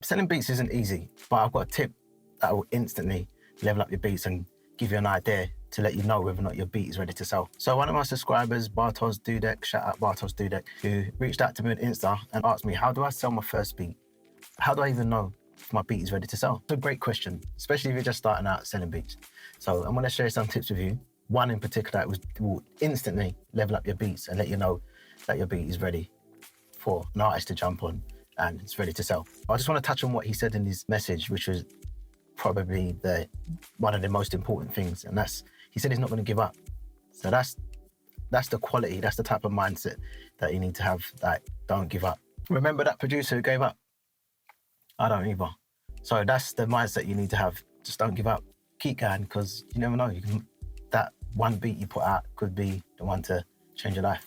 Selling beats isn't easy, but I've got a tip that will instantly level up your beats and give you an idea to let you know whether or not your beat is ready to sell. So one of my subscribers, Bartos Dudek, shout out Bartos Dudek, who reached out to me on Insta and asked me, how do I sell my first beat? How do I even know if my beat is ready to sell? It's a great question, especially if you're just starting out selling beats. So I'm gonna share some tips with you. One in particular that will instantly level up your beats and let you know that your beat is ready for an artist to jump on and it's ready to sell. I just want to touch on what he said in his message, which was probably one of the most important things, and that's, he said he's not going to give up. So that's the quality, that's the type of mindset that you need to have, that don't give up. Remember that producer who gave up? I don't either. So that's the mindset you need to have. Just don't give up. Keep going, because you never know. That one beat you put out could be the one to change your life.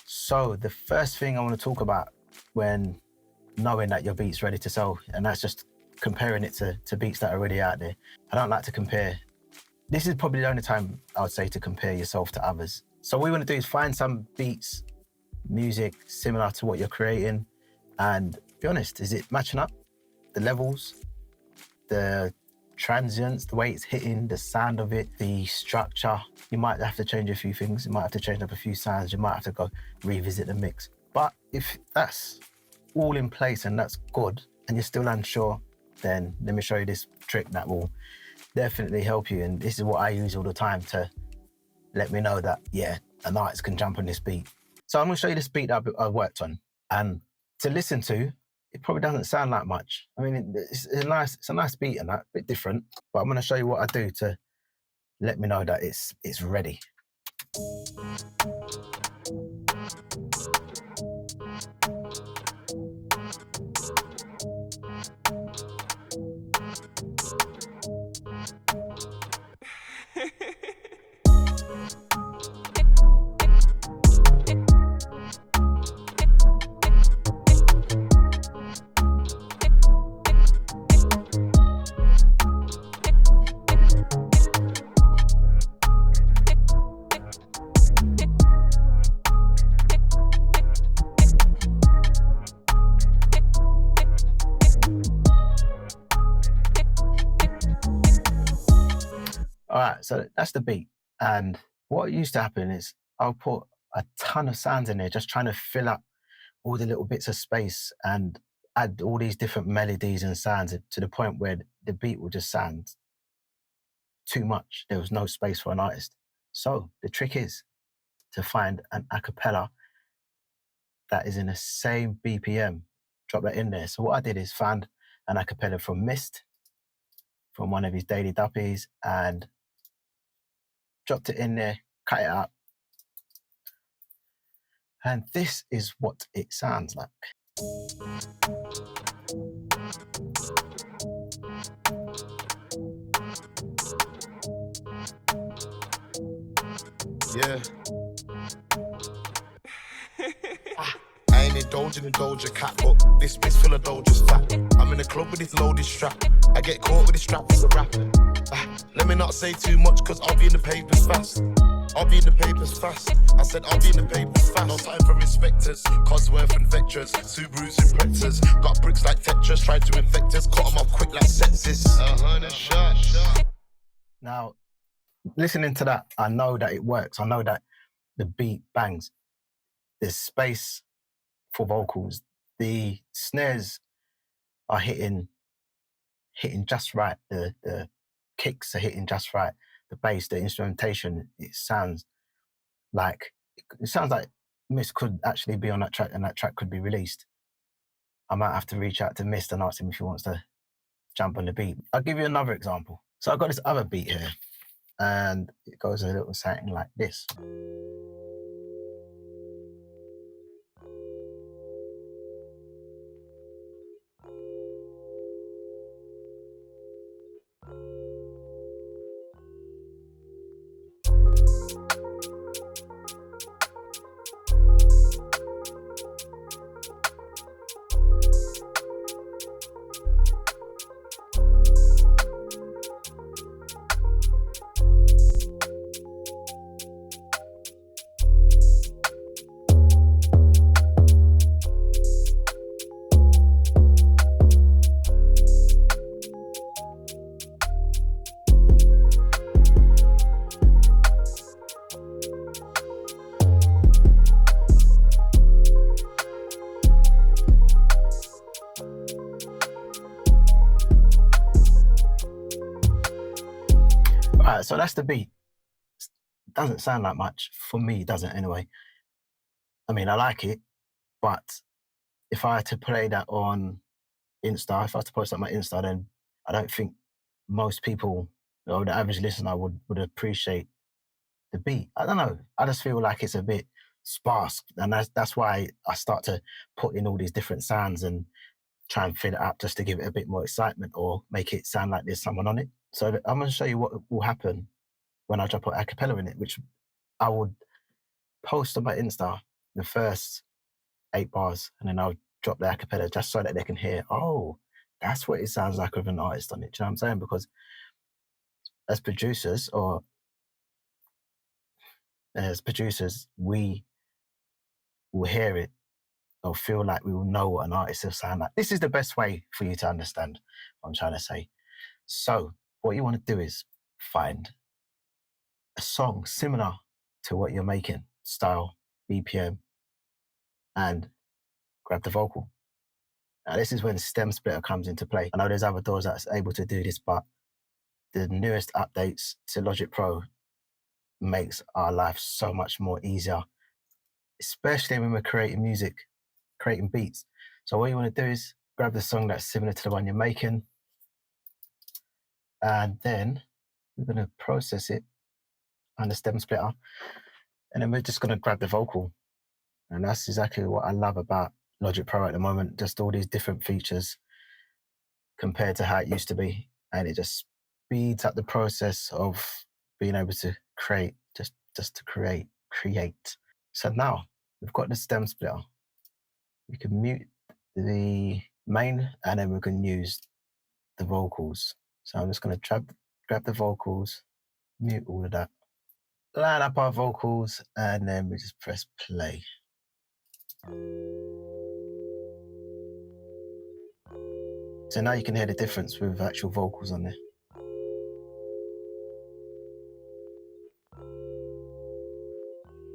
So the first thing I want to talk about when knowing that your beat's ready to sell, and that's just comparing it to beats that are already out there. I don't like to compare. This is probably the only time I would say to compare yourself to others. So what we want to do is find some beats, music similar to what you're creating, and be honest, is it matching up? The levels, the transients, the way it's hitting, the sound of it, the structure. You might have to change a few things. You might have to change up a few sounds. You might have to go revisit the mix. But if that's all in place and that's good, and you're still unsure, then let me show you this trick that will definitely help you. And this is what I use all the time to let me know that, yeah, an artist can jump on this beat. So I'm gonna show you this beat that I've worked on. And to listen to, it probably doesn't sound like much. I mean, it's a nice beat and that, a bit different, but I'm gonna show you what I do to let me know that it's ready. All right, so that's the beat. And what used to happen is I'll put a ton of sounds in there, just trying to fill up all the little bits of space and add all these different melodies and sounds to the point where the beat will just sound too much. There was no space for an artist. So the trick is to find an acapella that is in the same BPM, drop that in there. So what I did is found an acapella from Mist, from one of his daily duppies, and dropped it in there, cut it up. And this is what it sounds like. Yeah. I ain't indulging in Doja Cat, but this bit's full of Doja's fat. I'm in a club with this loaded strap. I get caught with this strap as a rapper. Let me not say too much, cause I'll be in the papers fast. I'll be in the papers fast. I said I'll be in the papers fast. No time for inspectors, Cosworth and Vectors, Subarus and Rectors. Got bricks like Tetris, tried to infect us, cut them off quick like sepsis. 100 shots. Now, listening to that, I know that it works. I know that the beat bangs. There's space for vocals. The snares are hitting just right. The kicks are hitting just right. The bass, the instrumentation, it sounds like Mist could actually be on that track and that track could be released. I might have to reach out to Mist and ask him if he wants to jump on the beat. I'll give you another example. So I've got this other beat here and it goes a little something like this. Right, so that's the beat. Doesn't sound like much. For me, it doesn't anyway. I mean, I like it, but if I had to play that on Insta, if I had to post that on my Insta, then I don't think most people or the average listener would appreciate the beat. I don't know. I just feel like it's a bit sparse, and that's why I start to put in all these different sounds and try and fill it up just to give it a bit more excitement or make it sound like there's someone on it. So I'm going to show you what will happen when I drop an acapella in it, which I would post on my Insta the first 8 bars, and then I'll drop the acapella just so that they can hear, oh, that's what it sounds like with an artist on it. Do you know what I'm saying? Because as producers, we will hear it or feel like we will know what an artist will sound like. This is the best way for you to understand what I'm trying to say. So what you want to do is find a song similar to what you're making, style, BPM, and grab the vocal. Now, this is when stem splitter comes into play. I know there's other DAWs that's able to do this, but the newest updates to Logic Pro makes our life so much more easier, especially when we're creating music, creating beats. So what you want to do is grab the song that's similar to the one you're making, and then we're going to process it on the stem splitter, and then we're just going to grab the vocal. And that's exactly what I love about Logic Pro at the moment, just all these different features compared to how it used to be. And it just speeds up the process of being able to create, just to create. So now we've got the stem splitter. We can mute the main, and then we can use the vocals. So I'm just going to grab the vocals, mute all of that, line up our vocals, and then we just press play. So now you can hear the difference with actual vocals on there.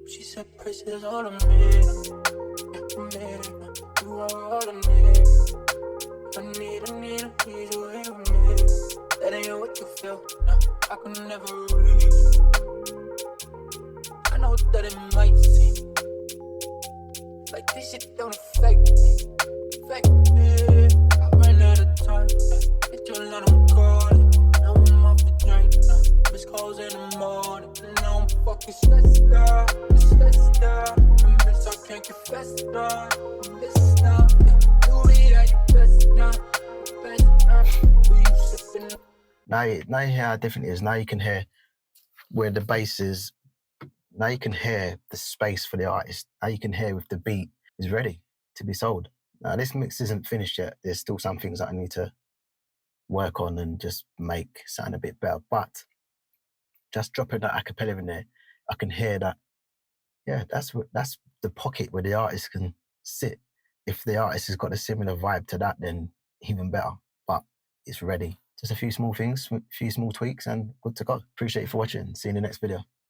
She said prices all of me. You are all I need. I need you here with me. That ain't what you feel. No, I could never reach. I know that it might seem like this shit don't affect me. I ran out of time. Hit your line, I'm calling. Now I'm off the drink. Miss calls in the morning. Now I'm fucking stressed out. I'm bitch, I can't confess now. I'm missing out. Do it at your best now. Do you sipping? Now you hear how different it is. Now you can hear where the bass is. Now you can hear the space for the artist. Now you can hear if the beat is ready to be sold. Now this mix isn't finished yet. There's still some things that I need to work on and just make sound a bit better. But just dropping that acapella in there, I can hear that. Yeah, that's the pocket where the artist can sit. If the artist has got a similar vibe to that, then even better. But it's ready. Just a few small things, a few small tweaks, and good to go. Appreciate you for watching. See you in the next video.